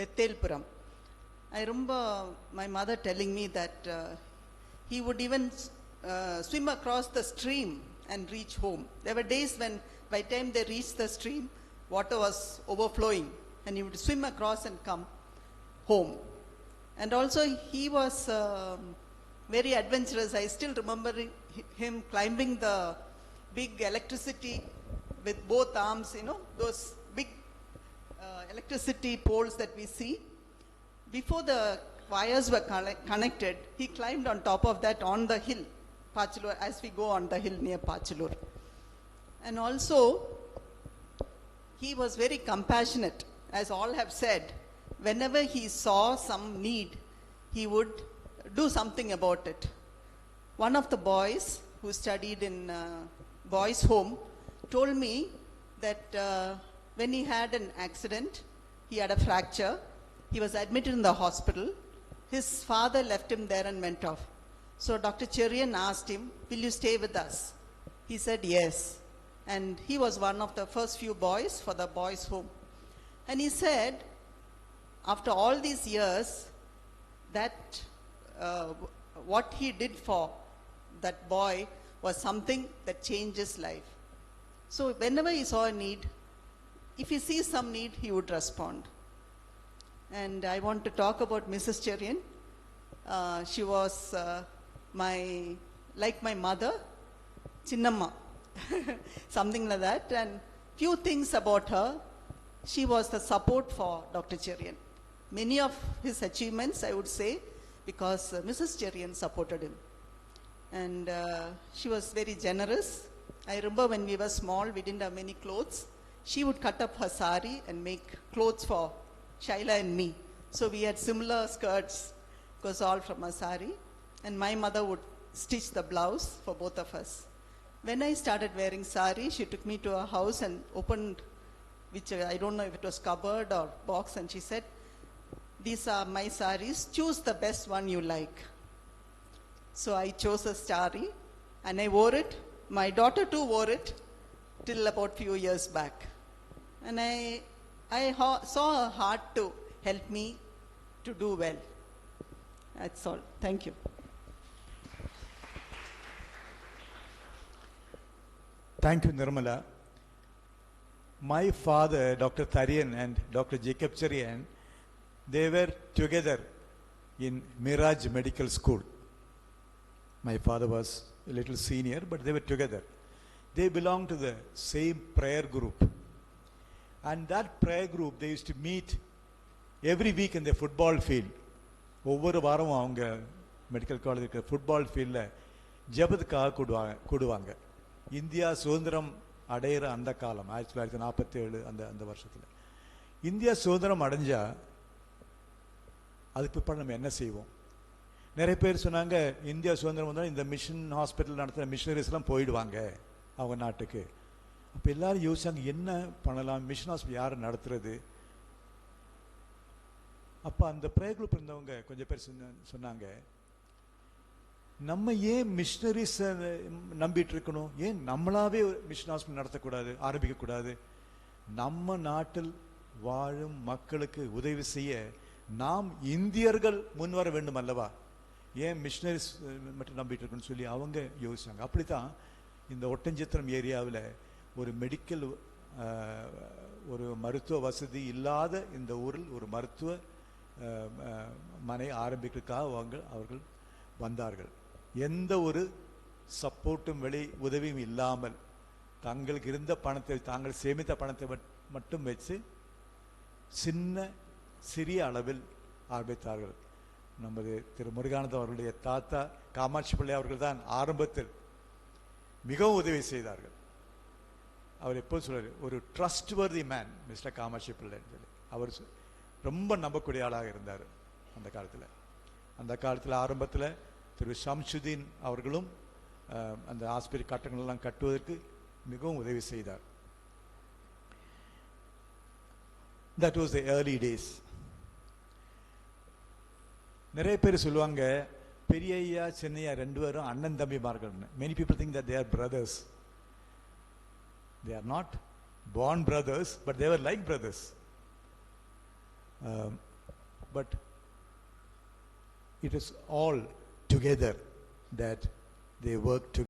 Bethelpuram. I remember my mother telling me that he would even swim across the stream and reach home. There were days when by the time they reached the stream, water was overflowing and he would swim across and come home. And also he was very adventurous. I still remember him climbing the big electricity with both arms, those big electricity poles that we see. Before the wires were connected, he climbed on top of that on the hill, Pachalur, as we go on the hill near Pachalur. And also, he was very compassionate, as all have said. Whenever he saw some need, he would do something about it. One of the boys who studied in boys' home told me that when he had an accident, he had a fracture, he was admitted in the hospital, his father left him there and went off. So Dr. Cherian asked him, "Will you stay with us?" He said yes. And he was one of the first few boys for the boys' home. And he said, after all these years, that what he did for that boy was something that changed his life. So whenever he saw a need, if he sees some need, he would respond. And I want to talk about Mrs. Cherian. She was like my mother, Chinnamma, something like that. And few things about her. She was the support for Dr. Cherian. Many of his achievements, I would say, because Mrs. Cherian supported him. And she was very generous. I remember when we were small, we didn't have many clothes. She would cut up her sari and make clothes for Shaila and me. So we had similar skirts, because all from her sari. And my mother would stitch the blouse for both of us. When I started wearing sari, she took me to her house and opened, which I don't know if it was cupboard or box, and she said, "These are my saris, choose the best one you like." So I chose a sari and I wore it. My daughter too wore it till about few years back. And I saw her heart to help me to do well. That's all. Thank you. Thank you, Nirmala. My father, Dr. Tharien and Dr. Jacob Cherian, they were together in Miraj Medical School. My father was a little senior, but they were together. They belonged to the same prayer group. And that prayer group, they used to meet every week in the football field. ஒவ்வொரு வாரம் அவங்க medical college இருக்கிற football ஃபீல்டில் ஜபத்துக்காக கூடுவாங்க. India சுதந்திரம் அடையிற அந்த காலம் 1947 அந்த வருஷத்தில் இந்தியா சுதந்திரம் அடைஞ்சா அதுக்கு பிற்பாடு நம்ம என்ன செய்வோம்? நிறைய பேர் சொன்னாங்க, இந்தியா சுதந்திரம் வந்தால் இந்த மிஷன் ஹாஸ்பிட்டல் நடத்துகிற மிஷனரிஸ்லாம் போயிடுவாங்க அவங்க நாட்டுக்கு. அப்போ எல்லாரும் யோசிச்சாங்க, என்ன பண்ணலாம், மிஷன் ஹாஸ்பிட்டல் யார் நடத்துறது? அப்போ அந்த ப்ரேயர் குரூப் இருந்தவங்க கொஞ்சம் பேர் சொன்னாங்க, நம்ம ஏன் மிஷனரிஸை நம்பிட்டு இருக்கணும்? ஏன் நம்மளாவே மிஷன் ஹாஸ்பிட்டல் நடத்தக்கூடாது, ஆரம்பிக்கக்கூடாது? நம்ம நாட்டில் வாழும் மக்களுக்கு உதவி செய்ய நாம் இந்தியர்கள் முன்வர வேண்டும் அல்லவா? ஏன் மிஷனரிஸ் மட்டும் நம்பிட்டு இருக்கணும்னு சொல்லி அவங்க யோசிச்சாங்க. அப்படித்தான் இந்த ஒட்டஞ்சத்திரம் ஏரியாவில் ஒரு மெடிக்கல் ஒரு மருத்துவ வசதி இல்லாத இந்த ஊரில் ஒரு மருத்துவ மனை ஆரம்பிக்கிறதுக்காக அவர்கள் வந்தார்கள். எந்த ஒரு சப்போர்ட்டும் உதவியும் இல்லாமல் தங்களுக்கு இருந்த பணத்தை, தாங்கள் சேமித்த பணத்தை மட்டும் வச்சு சிறிய அளவில் ஆரம்பித்தார்கள். நமது திரு முருகானந்தம் அவர்களுடைய தாத்தா காமாட்சி பிள்ளை அவர்கள் தான் ஆரம்பத்தில் மிகவும் உதவி செய்தார்கள். அவர் எப்போது சொல்றாரு, ஒரு trustworthy man mister Kamakshi பிள்ளைன்னு சொல்லி. அவர் ரொம்ப நம்பக்கூடிய ஆளாக இருந்தார் அந்த காலத்தில். அந்த காலத்தில் ஆரம்பத்தில் திரு ஷம்சுதீன் அவர்களும் அந்த ஆஸ்பத்திரி கட்டணங்கள்லாம் கட்டுவதற்கு மிகவும் உதவி செய்தார். That was the early days. நிறைய பேர் சொல்லுவாங்க, பெரியய்யா சின்னையா ரெண்டு பேரும் அண்ணன் தம்பிமார்கள். Many people think that they are brothers. They are not born brothers, but they were like brothers. but it is all together that they work together.